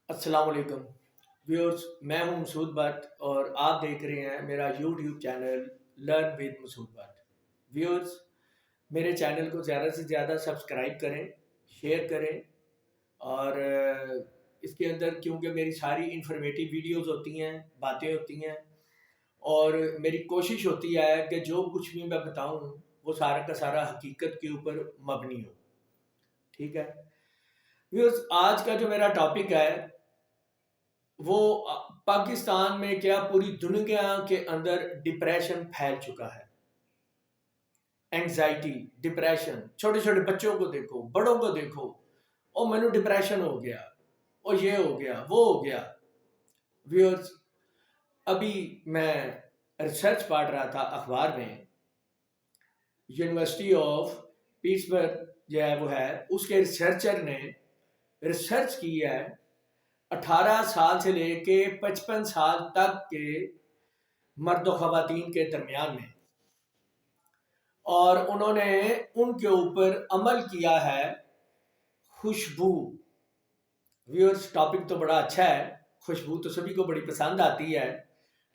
السلام علیکم ویورز، میں ہوں مسعود بٹ اور آپ دیکھ رہے ہیں میرا YouTube channel learn with Masood Butt. Viewers, میرے چینل کو زیادہ سے زیادہ سبسکرائب کریں، شیئر کریں اور اس کے اندر کیونکہ میری ساری انفارمیٹیو ویڈیوز ہوتی ہیں، باتیں ہوتی ہیں اور میری کوشش ہوتی ہے کہ جو کچھ بھی میں بتاؤں وہ سارا کا سارا حقیقت کے اوپر مبنی ہو۔ ٹھیک ہے ویورز، آج کا جو میرا ٹاپک ہے وہ پاکستان میں کیا پوری دنیا کے اندر ڈپریشن پھیل چکا ہے۔ اینگزائٹی، ڈپریشن، چھوٹے چھوٹے بچوں کو دیکھو، بڑوں کو دیکھو، اور مینو ڈپریشن ہو گیا، اور یہ ہو گیا، وہ ہو گیا۔ ویورز، ابھی میں ریسرچ پڑھ رہا تھا اخبار میں، یونیورسٹی آف پیٹسبرگ جو ہے وہ ہے، اس کے ریسرچر نے ریسرچ کی ہے 18 سال سے لے کے 55 سال تک کے مرد و خواتین کے درمیان میں، اور انہوں نے ان کے اوپر عمل کیا ہے خوشبو۔ ویورز، ٹاپک تو بڑا اچھا ہے، خوشبو تو سبھی کو بڑی پسند آتی ہے،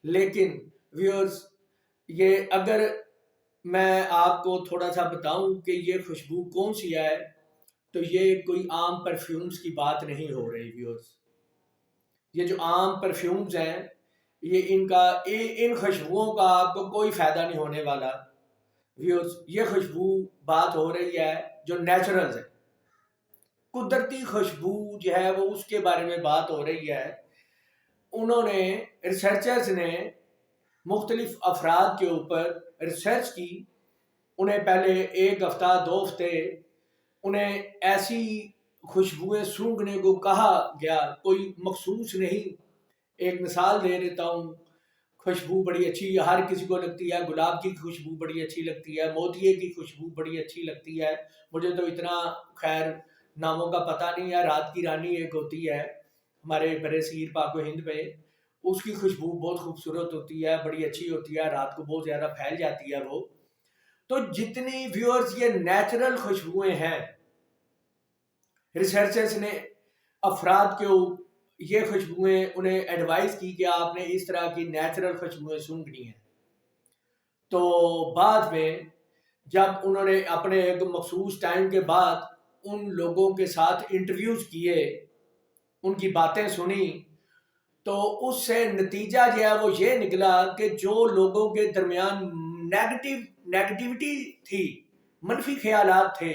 لیکن ویورز یہ اگر میں آپ کو تھوڑا سا بتاؤں کہ یہ خوشبو کون سی ہے تو یہ کوئی عام پرفیومز کی بات نہیں ہو رہی۔ ویورز، یہ جو عام پرفیومز ہیں، یہ ان خوشبوؤں کا آپ کو کوئی فائدہ نہیں ہونے والا۔ ویورز، یہ خوشبو بات ہو رہی ہے جو نیچرلز ہے، قدرتی خوشبو جو ہے وہ اس کے بارے میں بات ہو رہی ہے۔ انہوں نے ریسرچرز نے مختلف افراد کے اوپر ریسرچ کی، انہیں پہلے ایک ہفتہ 2 ہفتے انہیں ایسی خوشبوئیں سونگھنے کو کہا گیا، کوئی مخصوص نہیں۔ ایک مثال دے دیتا ہوں، خوشبو بڑی اچھی ہر کسی کو لگتی ہے، گلاب کی خوشبو بڑی اچھی لگتی ہے، موتیے کی خوشبو بڑی اچھی لگتی ہے، مجھے تو اتنا خیر ناموں کا پتہ نہیں ہے۔ رات کی رانی ایک ہوتی ہے ہمارے برے صغیر پاک و ہند میں، اس کی خوشبو بہت خوبصورت ہوتی ہے، بڑی اچھی ہوتی ہے، رات کو بہت زیادہ پھیل جاتی ہے وہ۔ تو جتنی ویورز یہ نیچرل خوشبوئیں ہیں، ریسرچرز نے افراد کو یہ خوشبوئیں انہیں ایڈوائز کی کہ آپ نے اس طرح کی نیچرل خوشبوئیں سونگھنی ہیں۔ تو بعد میں جب انہوں نے اپنے ایک مخصوص ٹائم کے بعد ان لوگوں کے ساتھ انٹرویوز کیے، ان کی باتیں سنی، تو اس سے نتیجہ جو ہے وہ یہ نکلا کہ جو لوگوں کے درمیان نیگیٹیوٹی تھی، منفی خیالات تھے،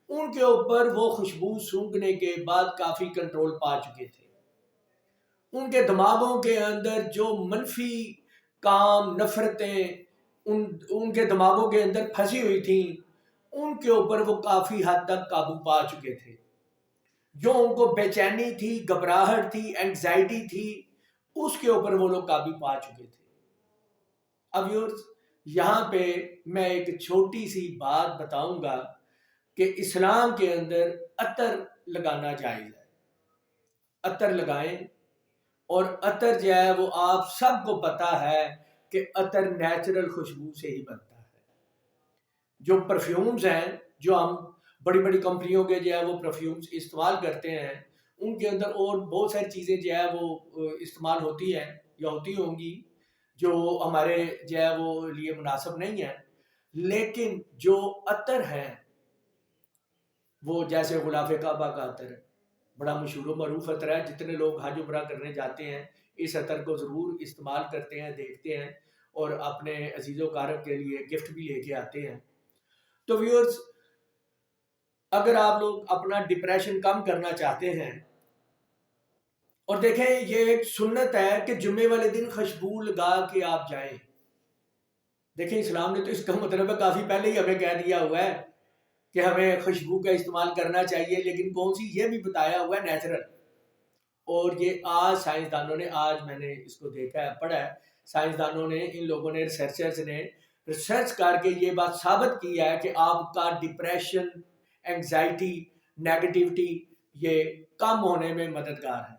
ان کے اوپر وہ خوشبو سونگھنے کے بعد کافی کنٹرول پا چکے تھے۔ ان کے دماغوں کے اندر جو منفی کام، نفرتیں ان کے دماغوں کے اندر پھنسی ہوئی تھیں، ان کے اوپر وہ کافی حد تک قابو پا چکے تھے۔ جو ان کو بے چینی تھی، گھبراہٹ تھی، اینگزائٹی تھی، اس کے اوپر وہ لوگ قابو پا چکے تھے۔ اب ویورز، یہاں پہ میں ایک چھوٹی سی بات بتاؤں گا کہ اسلام کے اندر عطر لگانا جائز ہے۔ عطر لگائیں، اور عطر جو ہے وہ آپ سب کو پتا ہے کہ عطر نیچرل خوشبو سے ہی بنتا ہے۔ جو پرفیومز ہیں، جو ہم بڑی بڑی کمپنیوں کے جو ہے وہ پرفیومز استعمال کرتے ہیں، ان کے اندر اور بہت ساری چیزیں جو ہے وہ استعمال ہوتی ہیں یا ہوتی ہوں گی جو ہمارے جو ہے وہ لیے مناسب نہیں ہیں، لیکن جو عطر ہیں وہ جیسے غلاف کعبہ کا عطر ہے، بڑا مشہور و معروف عطر ہے، جتنے لوگ حج عمرہ کرنے جاتے ہیں اس عطر کو ضرور استعمال کرتے ہیں، دیکھتے ہیں اور اپنے عزیز و اقارب کے لیے گفٹ بھی لے کے آتے ہیں۔ تو ویورز، اگر آپ لوگ اپنا ڈپریشن کم کرنا چاہتے ہیں، اور دیکھیں یہ ایک سنت ہے کہ جمعے والے دن خوشبو لگا کے آپ جائیں۔ دیکھیں اسلام نے تو اس کا مطلب ہے کافی پہلے ہی ہمیں کہہ دیا ہوا ہے کہ ہمیں خوشبو کا استعمال کرنا چاہیے، لیکن کون سی یہ بھی بتایا ہوا ہے نیچرل۔ اور یہ آج سائنسدانوں نے، آج میں نے اس کو دیکھا ہے، پڑھا ہے، سائنسدانوں نے، ان لوگوں نے، ریسرچرز نے ریسرچ کر کے یہ بات ثابت کی ہے کہ آپ کا ڈپریشن، اینگزائٹی، نیگیٹیوٹی یہ کم ہونے میں مددگار ہے۔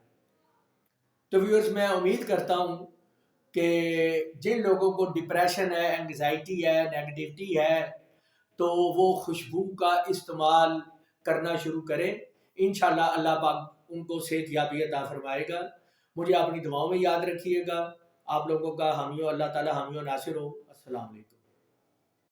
تو ویورز، میں امید کرتا ہوں کہ جن لوگوں کو ڈپریشن ہے، اینگزائٹی ہے، نیگیٹیوٹی ہے، تو وہ خوشبو کا استعمال کرنا شروع کریں۔ انشاءاللہ اللہ پاک ان کو صحت یابی عطا فرمائے گا۔ مجھے اپنی دعاؤں میں یاد رکھیے گا۔ آپ لوگوں کا حامی و اللہ تعالی حامی و ناصر ہو۔ السلام علیکم۔